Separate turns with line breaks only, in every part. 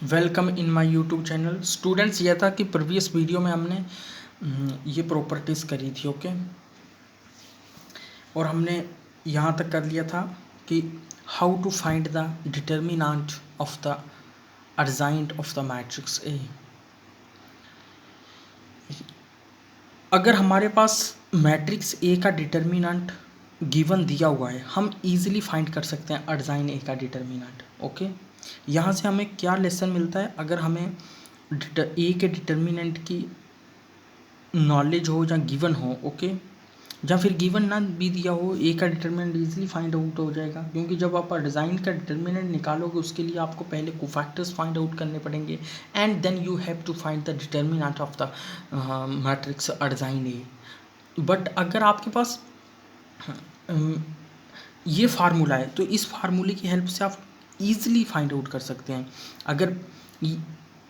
Welcome in my YouTube channel. Students, यह था कि प्रीवियस वीडियो में हमने ये प्रॉपर्टीज़ करी थी, ओके। और हमने यहाँ तक कर लिया था कि how to find the determinant of the adjoint of the matrix A. अगर हमारे पास मैट्रिक्स ए का डिटर्मिनेंट गिवन दिया हुआ है, हम इजीली फाइंड कर सकते हैं अर्जाइन ए का डिटर्मिनेंट, ओके। यहाँ से हमें क्या लेसन मिलता है? अगर हमें ए के डिटर्मिनेंट की नॉलेज हो या गिवन हो, ओके, या फिर गिवन ना भी दिया हो, ए का डिटर्मिनेंट इजीली फाइंड आउट हो जाएगा। क्योंकि जब आप डिज़ाइन का डिटर्मिनेंट निकालोगे उसके लिए आपको पहले कोफैक्टर्स फाइंड आउट करने पड़ेंगे and then you have to find the determinant of the matrix design A. But अगर आपके पास ये फार्मूला है तो इस फार्मूले की हेल्प से आप ईजिली फाइंड आउट कर सकते हैं। अगर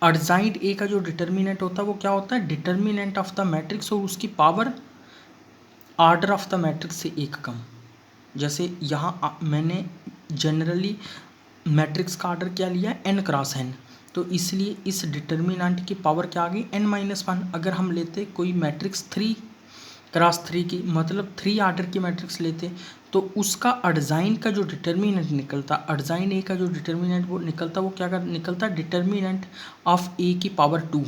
अर्जाइंड ए का जो डिटर्मिनेंट होता है वो क्या होता है? डिटर्मिनेंट ऑफ द मैट्रिक्स और उसकी power order of the matrix से एक कम। जैसे यहाँ मैंने जनरली मैट्रिक्स का आर्डर क्या लिया? n क्रॉस n, तो इसलिए इस डिटर्मिनेंट की पावर क्या आ गई? n-1। अगर हम लेते कोई मैट्रिक्स 3x3 की, मतलब 3 आर्डर की मैट्रिक्स लेते तो उसका अर्जाइन का जो डिटर्मिनेंट निकलता, अर्जाइन ए का जो डिटर्मिनेंट वो निकलता, वो क्या कर निकलता? डिटर्मिनेंट ऑफ ए की पावर 2,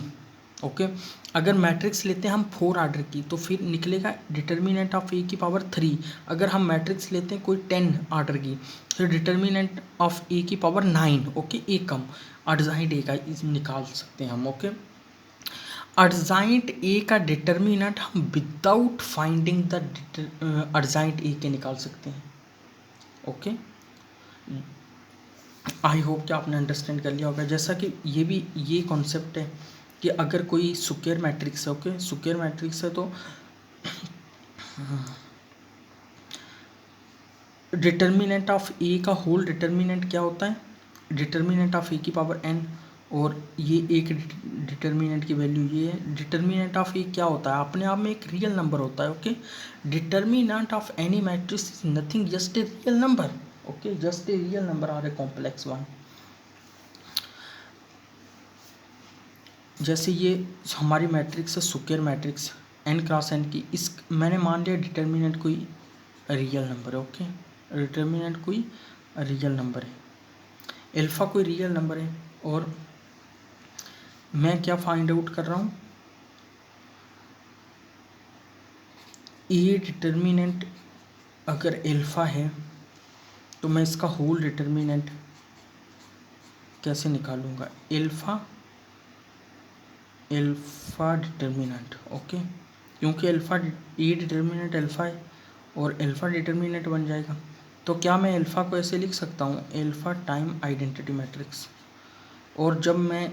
ओके। अगर मैट्रिक्स लेते हैं हम 4 आर्डर की तो फिर निकलेगा डिटर्मिनेंट ऑफ ए की पावर 3। अगर हम मैट्रिक्स लेते हैं कोई 10 आर्डर की तो डिटर्मिनेंट ऑफ ए की पावर 9, ओके, एक कम। अर्जाइंट ए का निकाल सकते हैं हम, ओके। अर्जाइंट ए का डिटर्मिनेंट हम विदाउट फाइंडिंग द अर्जाइंट ए के निकाल सकते हैं, ओके। आई होप कि आपने अंडरस्टैंड कर लिया होगा। जैसा कि ये कॉन्सेप्ट है कि अगर कोई स्क्वायर मैट्रिक्स है, ओके, स्क्वायर मैट्रिक्स है तो डिटर्मिनेंट ऑफ ए का होल डिटर्मिनेंट क्या होता है? डिटर्मिनेंट ऑफ ए की पावर n, और ये एक डिटर्मिनेंट की वैल्यू ये है। डिटर्मिनेंट ऑफ ए क्या होता है? अपने आप में एक रियल नंबर होता है, okay. Determinant of any matrix is nothing, just a real number, okay, just a real number or a complex one. जैसे ये हमारी मैट्रिक्स है square matrix n cross n की, इस मैंने मान लिया डिटर्मिनेंट कोई रियल नंबर है, ओके। डिटर्मिनेंट कोई रियल नंबर है, एल्फा कोई रियल नंबर है, और मैं क्या फाइंड आउट कर रहा हूँ? ए डिटर्मिनेंट अगर एल्फा है तो मैं इसका होल डिटर्मिनेंट कैसे निकालूंगा? एल्फा डिटर्मिनेंट, ओके, क्योंकि एल्फा ए डिटर्मिनेंट एल्फा है और एल्फा डिटर्मिनेंट बन जाएगा। तो क्या मैं एल्फा को ऐसे लिख सकता हूँ? Alpha time identity matrix. और जब मैं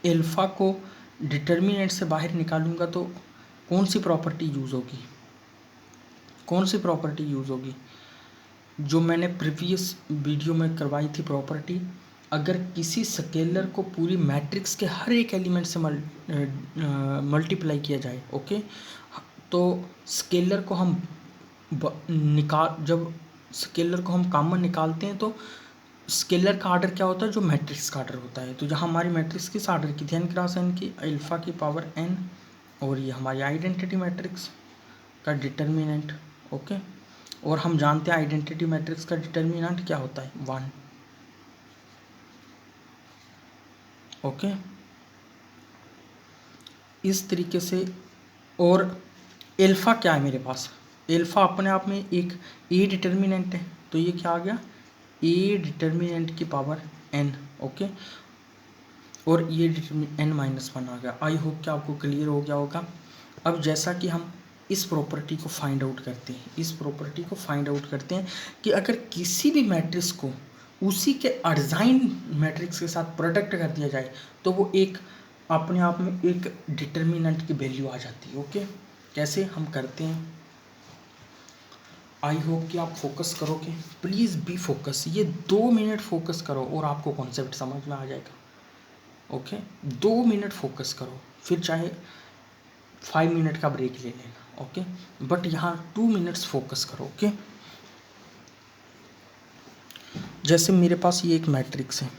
एल्फा को डिटर्मिनेंट से बाहर निकालूंगा तो कौन सी प्रॉपर्टी यूज़ होगी? कौन सी प्रॉपर्टी यूज़ होगी? जो मैंने प्रीवियस वीडियो में करवाई थी प्रॉपर्टी, अगर किसी स्केलर को पूरी मैट्रिक्स के हर एक एलिमेंट से मल्टीप्लाई किया जाए, ओके, तो स्केलर को हम जब स्केलर को हम कॉमन निकालते हैं तो स्केलर का आर्डर क्या होता है? जो मैट्रिक्स का आर्डर होता है। तो जहाँ हमारी मैट्रिक्स किस आर्डर की थी? n क्रॉस n की, अल्फा की पावर n, और ये हमारी आइडेंटिटी मैट्रिक्स का डिटर्मिनेंट, ओके। और हम जानते हैं आइडेंटिटी मैट्रिक्स का डिटर्मिनेंट क्या होता है? 1, ओके। इस तरीके से, और एल्फा क्या है मेरे पास? एल्फा अपने आप में एक ए डिटर्मिनेंट है, तो ये क्या आ गया? ए डिटर्मिनेंट की पावर n, ओके, और ये n-1 आ गया। आई होप कि आपको क्लियर हो गया होगा। अब जैसा कि हम इस प्रॉपर्टी को फाइंड आउट करते हैं, इस प्रॉपर्टी को फाइंड आउट करते हैं कि अगर किसी भी मैट्रिक्स को उसी के अर्जाइन मैट्रिक्स के साथ प्रोडक्ट कर दिया जाए तो वो एक अपने आप में एक डिटर्मिनेंट की वैल्यू आ जाती है, ओके। कैसे हम करते हैं? आई होप कि आप फोकस करोगे, प्लीज़ बी फोकस। ये 2 मिनट फोकस करो और आपको कॉन्सेप्ट समझ में आ जाएगा, ओके। 2 मिनट फोकस करो, फिर चाहे 5 मिनट का ब्रेक ले लेना, ओके, बट यहाँ 2 मिनट्स फोकस करो, ओके। जैसे मेरे पास ये एक मैट्रिक्स है,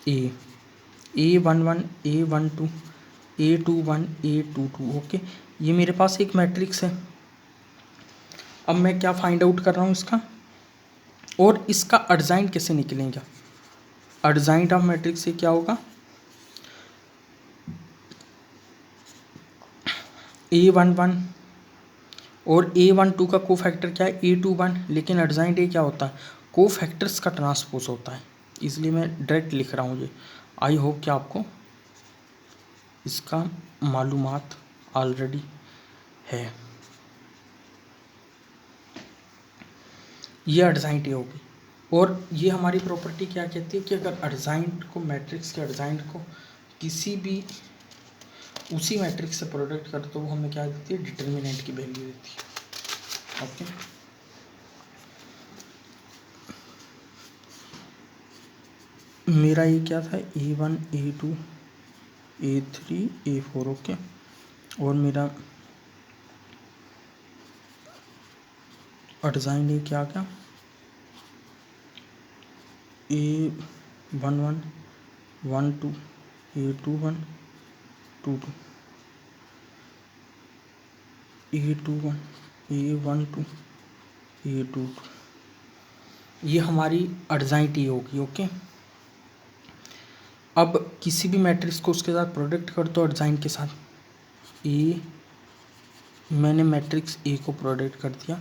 A11 A12 A21 A22। Okay, ये मेरे पास एक मैट्रिक्स है। अब मैं क्या फाइंड आउट कर रहा हूँ इसका, और इसका अर्जाइंड कैसे निकलेगा। अर्जाइंड ऑफ मैट्रिक्स से क्या होगा, A11 और A12 का कोफैक्टर क्या है, A21, लेकिन अर्जाइंड ए क्या होता है, कोफैक्टर्स का ट्रांसपोज होता है, इसलिए मैं डायरेक्ट लिख रहा हूँ ये। आई होप कि आपको इसका मालूमात ऑलरेडी है। ये अर्जाइंड ए होगी, और ये हमारी प्रॉपर्टी क्या कहती है कि अगर अर्जाइंड को, मैट्रिक्स के अर्जाइंड को किसी भी उसी मैट्रिक्स से प्रोडक्ट कर तो वो हमें क्या देती है, डिटर्मिनेंट की वैल्यू देती है। ओके, मेरा ये क्या था, A1 A2 A3 A4। Okay, और मेरा अर्जाइंड ये क्या क्या, A11 12 A21 22 A21 A12 A22, ये हमारी अर्जाइंड ये होगी। ओके, अब किसी भी मैट्रिक्स को उसके साथ प्रोडक्ट कर दो अर्जाइंड के साथ। ए, मैंने मैट्रिक्स ए को प्रोडक्ट कर दिया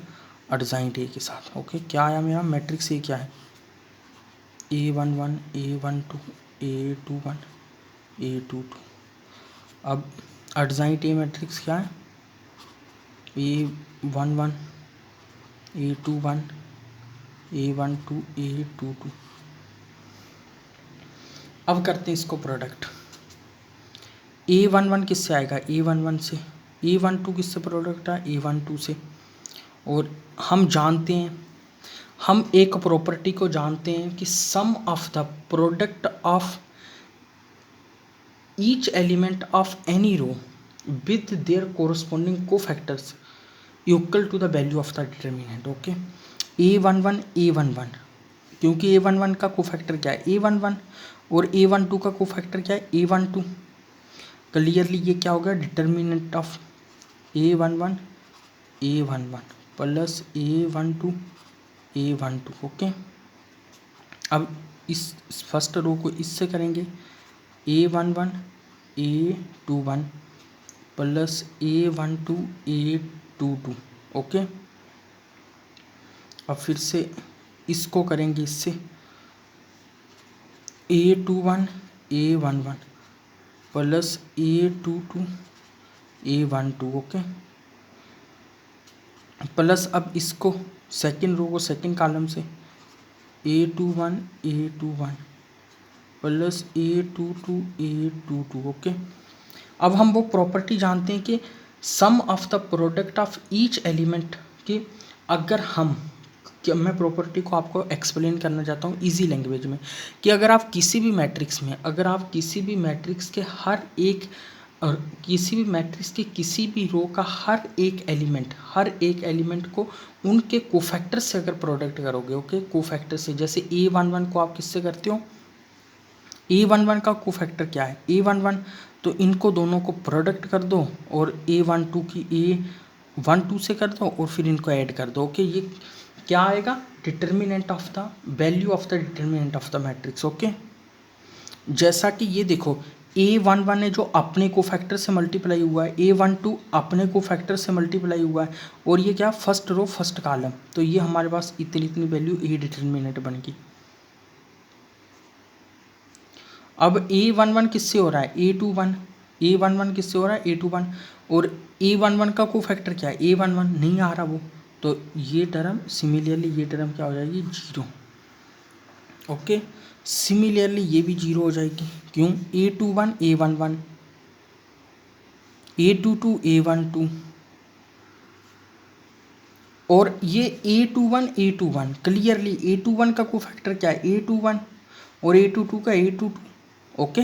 अर्जाइंड ए के साथ। ओके, क्या आया मेरा मैट्रिक्स ए, क्या है, A11 A12 A21 A22। अब अर्जाइंड ए मैट्रिक्स क्या है, A11 A21 A12 A22। अब करते हैं इसको प्रोडक्ट। A11 किससे आएगा, A11 से, A12 किससे प्रोडक्ट है, A12 से। और हम जानते हैं, हम एक प्रॉपर्टी को जानते हैं कि sum of the product of each element of any row with their corresponding cofactors equal to the value of the determinant. Okay, A11 A11, क्योंकि A11 का कोफैक्टर क्या है, A11, और A12 का कोफैक्टर क्या है, A12। क्लियरली ये क्या होगा, determinant of A11 A11 plus A12 A12। Okay, अब इस फर्स्ट रो को इससे करेंगे, A11 A21 plus A12 A22। Okay, अब फिर से इसको करेंगे इससे, A21 A11 plus A22 A12। Okay, plus अब इसको सेकंड रो को सेकंड कॉलम से A21 A21 plus A22 A22। Okay, अब हम वो प्रॉपर्टी जानते हैं कि sum of the product of each element की, अगर हम, क्या मैं प्रॉपर्टी को आपको एक्सप्लेन करना चाहता हूँ इजी लैंग्वेज में, कि अगर आप किसी भी मैट्रिक्स में, अगर आप किसी भी मैट्रिक्स के हर एक, और किसी भी मैट्रिक्स के किसी भी रो का हर एक एलिमेंट को उनके कोफैक्टर से अगर प्रोडक्ट करोगे, ओके, कोफैक्टर से, जैसे A11 को आप किससे करते हो, A11 का कोफैक्टर क्या है, A11, तो इनको दोनों को प्रोडक्ट कर दो और A12 की A12 से कर दो और फिर इनको ऐड कर दो। ओके, ये क्या आएगा, determinant of the value of the determinant of the matrix. Okay, जैसा कि ये देखो, A11 है जो अपने कोफैक्टर से मल्टीप्लाई हुआ है, A12 अपने कोफैक्टर से मल्टीप्लाई हुआ है, और ये क्या, फर्स्ट रो फर्स्ट कॉलम, तो ये हमारे पास इतनी वैल्यू ए डिटर्मिनेंट बन गई। अब A11 किससे हो रहा है, A21, A11 किससे हो रहा है, A21, और A11 का कोफैक्टर क्या है, A11 नहीं आ रहा वो, तो ये टर्म सिमिलरली, ये टर्म क्या हो जाएगी, जीरो। ओके, सिमिलरली ये भी जीरो हो जाएगी, क्यों, A21 A11 A22 A12, और ये A21 क्लियरली A21 का कोफैक्टर क्या है, A21, और A22 का A22। ओके,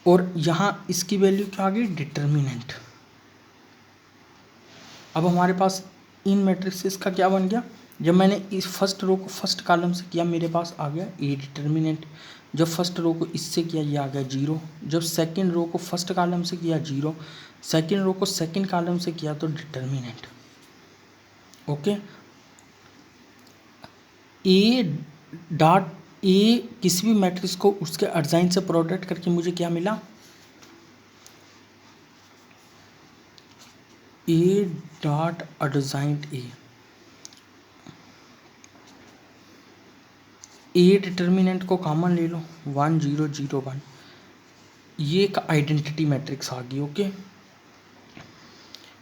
और यहाँ इसकी वैल्यू क्या आ गई, डिटर्मिनेंट। अब हमारे पास इन मैट्रिक्सेस का क्या बन गया, जब मैंने इस फर्स्ट रो को फर्स्ट कॉलम से किया मेरे पास आ गया ए डिटर्मिनेंट, जब फर्स्ट रो को इससे किया ये आ गया 0, जब सेकंड रो को फर्स्ट कॉलम से किया 0, सेकंड रो को सेकंड कॉलम से किया तो डिटर्मिनेंट। ओके, ए डॉट ए किसी भी मैट्रिक्स को उसके अर्जाइन से प्रोडक्ट करके मुझे क्या मिला, ए डॉट अर्जाइंट ए डिटर्मिनेंट को कॉमन ले लो 1 0 0 1, ये एक आइडेंटिटी मैट्रिक्स आ गई। ओके,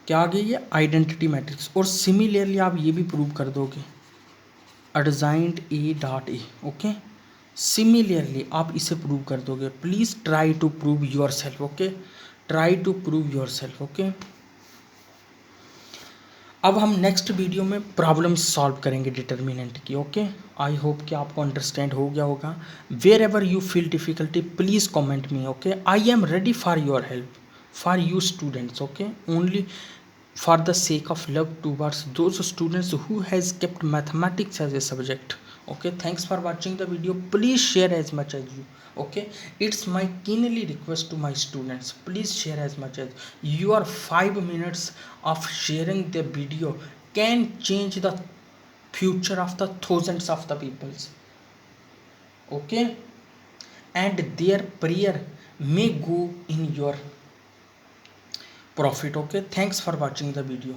क्या आ गई ये आइडेंटिटी मैट्रिक्स। और सिमिलरली आप ये भी प्रूव कर दोगे adjoint A dot A. Okay, similarly आप इसे प्रूव कर दोगे। Please try to prove yourself. Okay, try to prove yourself. Okay, अब हम नेक्स्ट वीडियो में प्रॉब्लम सॉल्व करेंगे डिटर्मिनेंट की। ओके, आई होप कि आपको अंडरस्टैंड हो गया होगा। Wherever you feel difficulty please comment me. Okay, I am ready for your help, for you students. Okay, only for the sake of love towards those students who has kept mathematics as a subject. Okay, thanks for watching the video. Please share as much as you. Okay, it's my keenly request to my students, please share as much as your 5 minutes of sharing the video can change the future of the thousands of the peoples. Okay, and their prayer may go in your profit. Okay, thanks for watching the video.